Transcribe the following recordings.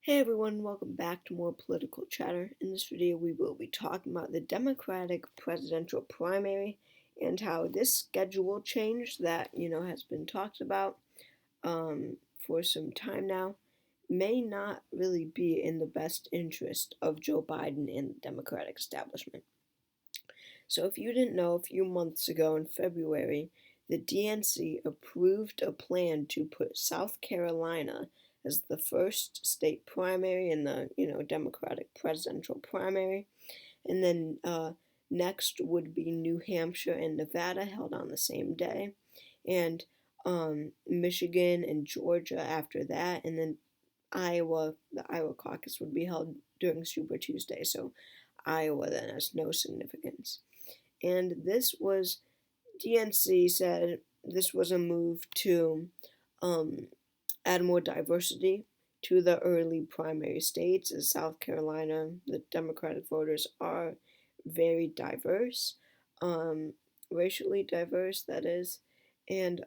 Hey everyone, welcome back to more political chatter. In this video, we will be talking about the Democratic presidential primary and how this schedule change that has been talked about for some time now may not really be in the best interest of Joe Biden and the Democratic establishment. So, if you didn't know, a few months ago in February, the DNC approved a plan to put South Carolina as the first state primary in the Democratic presidential primary, and then next would be New Hampshire and Nevada, held on the same day, and Michigan and Georgia after that, and then the Iowa caucus would be held during Super Tuesday. So Iowa then has no significance. And this was, DNC said this was a move to um, add more diversity to the early primary states. As South Carolina, the Democratic voters are very diverse, um, racially diverse, that is, and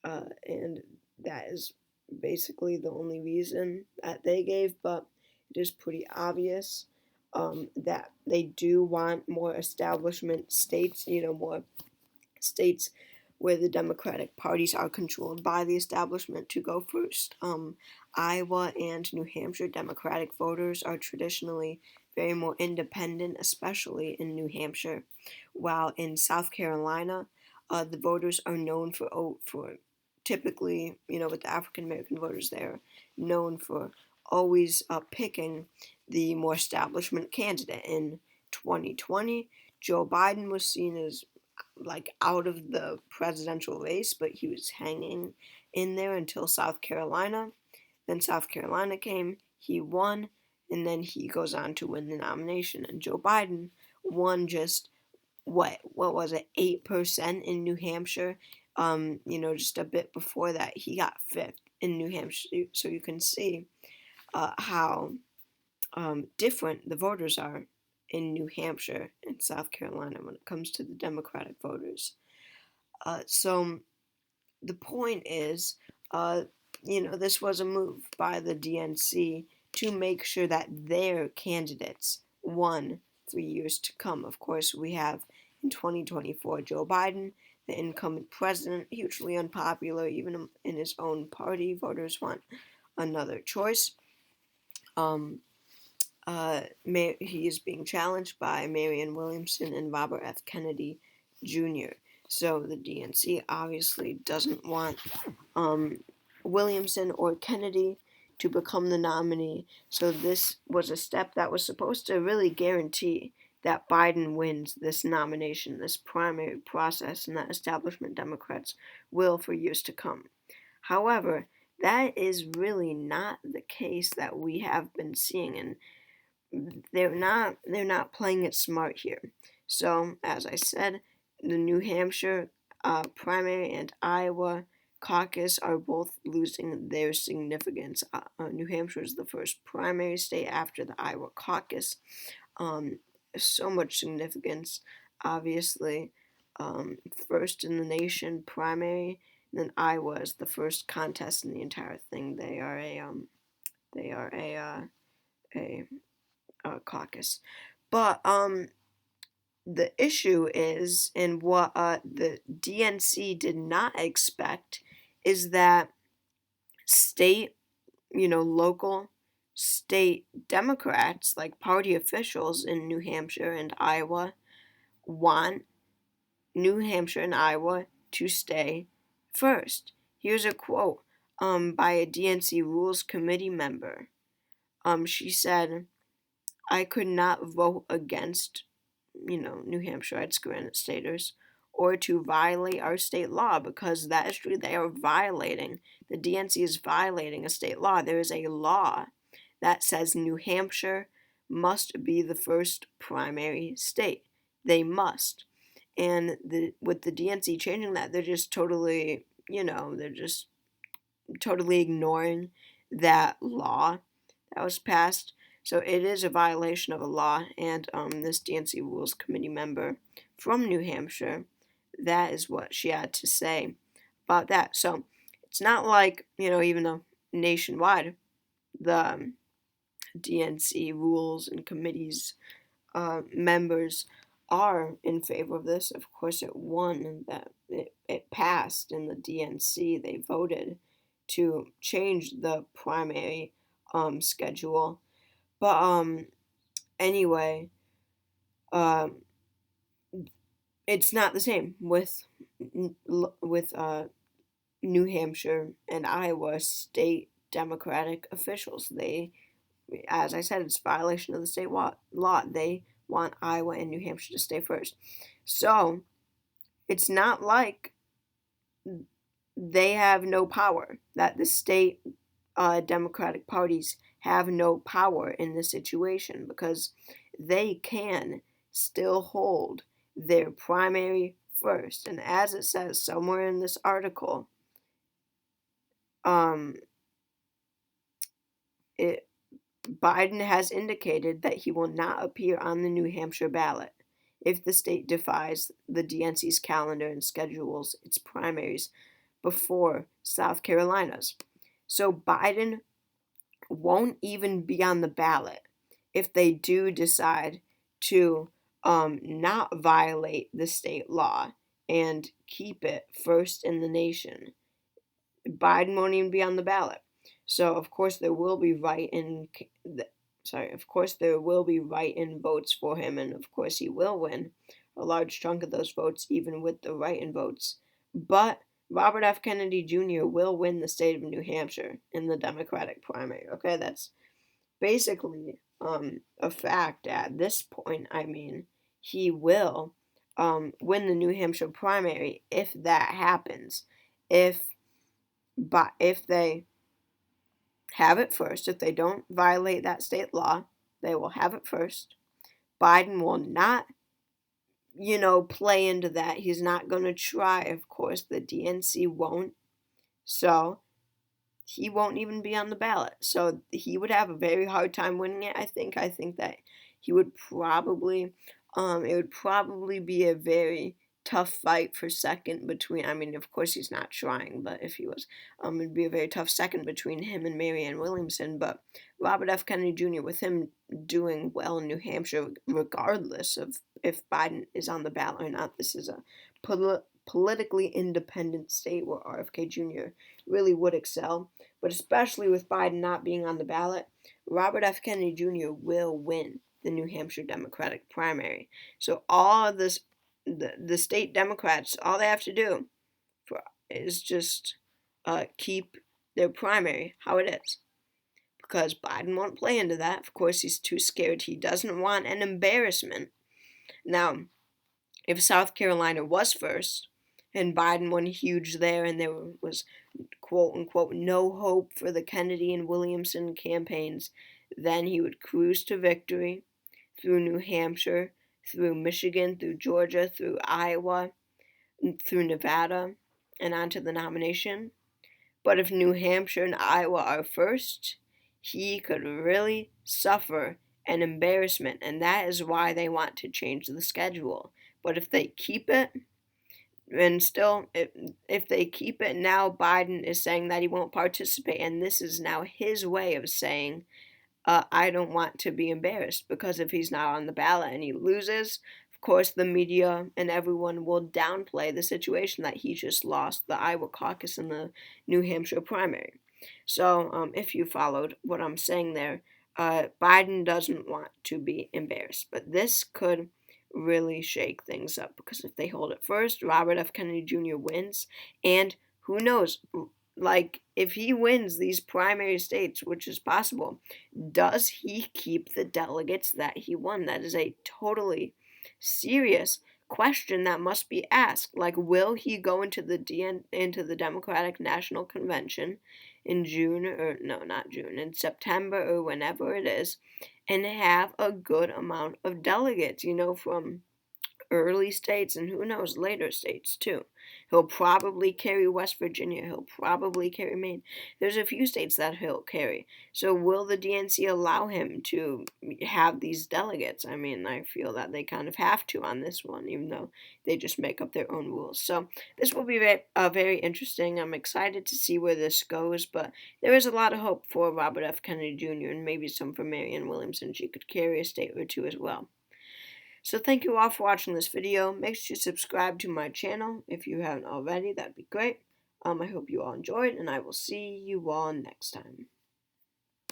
and that is basically the only reason that they gave. But it is pretty obvious that they do want more establishment states, more states where the Democratic parties are controlled by the establishment to go first. Iowa and New Hampshire Democratic voters are traditionally very more independent, especially in New Hampshire, while in South Carolina, the voters are known for typically, with the African American voters there, known for always picking the more establishment candidate. In 2020, Joe Biden was seen as like out of the presidential race, but he was hanging in there until South Carolina. Then South Carolina came, he won, and then he goes on to win the nomination. And Joe Biden won just what was it, 8% in New Hampshire. Just a bit before that, he got fifth in New Hampshire. So you can see how different the voters are in New Hampshire and South Carolina when it comes to the Democratic voters. So the point is, this was a move by the DNC to make sure that their candidates won for years to come. Of course, we have in 2024 Joe Biden, the incumbent president, hugely unpopular even in his own party. Voters want another choice. He is being challenged by Marianne Williamson and Robert F. Kennedy Jr. So the DNC obviously doesn't want Williamson or Kennedy to become the nominee. So this was a step that was supposed to really guarantee that Biden wins this nomination, this primary process, and that establishment Democrats will for years to come. However, that is really not the case that we have been seeing, and they're not playing it smart here. So, as I said, the New Hampshire primary and Iowa caucus are both losing their significance. New Hampshire is the first primary state after the Iowa caucus. So much significance, obviously. First in the nation primary, and then Iowa is the first contest in the entire thing. They are a caucus. But the issue is, and what the DNC did not expect, is that state, local state Democrats, like party officials in New Hampshire and Iowa, want New Hampshire and Iowa to stay first. Here's a quote by a DNC Rules Committee member. She said, I could not vote against, New Hampshire's Granite Staters or to violate our state law, because that is true. They are violating, the DNC is violating a state law. There is a law that says New Hampshire must be the first primary state. They must. And with the DNC changing that, they're just totally, ignoring that law that was passed. So it is a violation of a law, and this DNC Rules Committee member from New Hampshire, that is what she had to say about that. So it's not like, even though nationwide, the DNC rules and committees members are in favor of this. Of course, it won, that it passed in the DNC. They voted to change the primary schedule. But anyway, um, it's not the same with New Hampshire and Iowa state Democratic officials. They, as I said, it's a violation of the state law. They want Iowa and New Hampshire to stay first. So it's not like they have no power, that the state Democratic parties have no power in this situation, because they can still hold their primary first. And as it says somewhere in this article, um, Biden has indicated that he will not appear on the New Hampshire ballot if the state defies the DNC's calendar and schedules its primaries before South Carolina's. So Biden won't even be on the ballot if they do decide to not violate the state law and keep it first in the nation. Biden won't even be on the ballot. So of course there will be of course there will be write-in votes for him, and of course he will win a large chunk of those votes even with the write-in votes. But Robert F. Kennedy Jr. will win the state of New Hampshire in the Democratic primary. Okay, that's basically a fact at this point. I mean, he will win the New Hampshire primary if that happens. If they have it first, if they don't violate that state law, they will have it first. Biden will not, play into that. He's not going to try, of course. The DNC won't. So he won't even be on the ballot. So he would have a very hard time winning it, I think. I think that he would probably, it would probably be a very tough fight for second between, I mean, of course he's not trying, but if he was, it'd be a very tough second between him and Marianne Williamson. But Robert F. Kennedy Jr., with him doing well in New Hampshire, regardless of if Biden is on the ballot or not, this is a politically independent state where RFK Jr. really would excel. But especially with Biden not being on the ballot, Robert F. Kennedy Jr. will win the New Hampshire Democratic primary. So all of this, the state Democrats, all they have to do is just keep their primary how it is. Because Biden won't play into that. Of course, he's too scared. He doesn't want an embarrassment. Now, if South Carolina was first, and Biden won huge there, and there was, quote unquote, no hope for the Kennedy and Williamson campaigns, then he would cruise to victory through New Hampshire, through Michigan, through Georgia, through Iowa, through Nevada, and onto the nomination. But if New Hampshire and Iowa are first, he could really suffer an embarrassment, and that is why they want to change the schedule. But if they keep it, and still, if they keep it, now Biden is saying that he won't participate, and this is now his way of saying, I don't want to be embarrassed, because if he's not on the ballot and he loses, of course the media and everyone will downplay the situation that he just lost the Iowa caucus and the New Hampshire primary. So if you followed what I'm saying there, Biden doesn't want to be embarrassed, but this could really shake things up, because if they hold it first, Robert F. Kennedy Jr. wins, and who knows, like, if he wins these primary states, which is possible, does he keep the delegates that he won? That is a totally serious question that must be asked. Like, will he go into the Democratic National Convention in June, or no, not June, in September or whenever it is, and have a good amount of delegates, from early states, and who knows, later states too. He'll probably carry West Virginia. He'll probably carry Maine. There's a few states that he'll carry. So will the DNC allow him to have these delegates? I mean, I feel that they kind of have to on this one, even though they just make up their own rules. So this will be very interesting. I'm excited to see where this goes, but there is a lot of hope for Robert F. Kennedy Jr. and maybe some for Marianne Williamson. She could carry a state or two as well. So thank you all for watching this video. Make sure you subscribe to my channel if you haven't already. That'd be great. I hope you all enjoyed, and I will see you all next time.